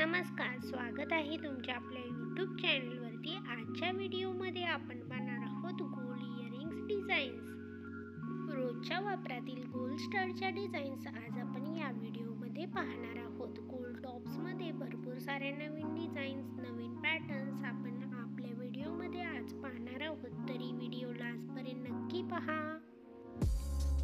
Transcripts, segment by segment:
नमस्कार, स्वागत आहे तुमच्या आपल्या यूट्यूब चॅनलवरती। आजच्या व्हिडिओमध्ये आपण पाहणार आहोत गोल्ड इयरिंग्स डिझाईन्स। रोजच्या वापरातील गोल्ड स्टडच्या डिझाईन्स आज आपण या व्हिडिओमध्ये पाहणार आहोत। गोल्ड टॉप्समध्ये भरपूर सारे नवीन डिझाईन्स, नवीन पॅटर्न्स आपण आपल्या व्हिडिओमध्ये आज पाहणार आहोत, तरी व्हिडिओला आजपर्यंत नक्की पहा।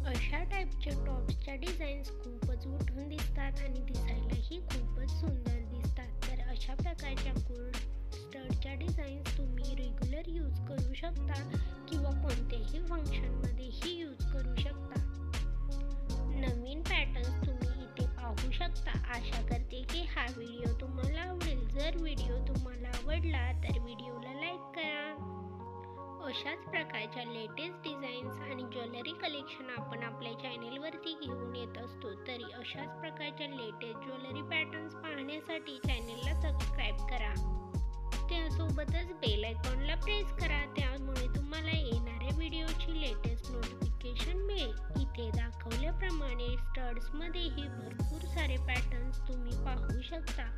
अशा टाईपचे टॉप्सच्या डिझाईन्स खूपच उठून दिसतात आणि दिसायलाही खूपच सुंदर दिसतात। तर अशा प्रकारच्या गोल्ड स्टडच्या डिझाईन्स तुम्ही रेग्युलर यूज करू शकता किंवा कोणत्याही फंक्शनमध्येही यूज करू शकता। नवीन पॅटर्न्स तुम्ही इथे पाहू शकता। आशा करते की हा व्हिडिओ तुम्हाला आवडेल। जर व्हिडिओ तुम्हाला आवडला तर व्हिडिओला लाईक करा। अशाच प्रकारच्या लेटेस्ट डिझाईन्स आणि ज्वेलरी कलेक्शन आपण आपल्या चॅनेलवरती घेऊन येत असतो, तरी अशाच प्रकारच्या लेटेस्ट ज्वेलरी पॅटर्न्स पाहण्यासाठी चॅनेलला सबस्क्राईब करा। त्यासोबतच बेल आयकॉनला प्रेस करा, त्यामुळे तुम्हाला येणाऱ्या व्हिडिओची लेटेस्ट नोटिफिकेशन मिळेल। इथे दाखवल्याप्रमाणे स्टड्समध्येही भरपूर सारे पॅटर्न्स तुम्ही पाहू शकता।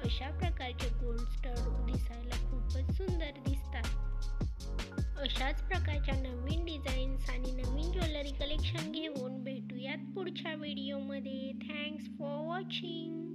अशा प्रकारचे गोल्ड स्टड दिसायला खूपच सुंदर दिसतात। अशाच प्रकारच्या नवीन डिझाईन्स आणि नवीन ज्वेलरी कलेक्शन घेऊन भेटूयात पुढच्या व्हिडिओमध्ये। Thanks for watching.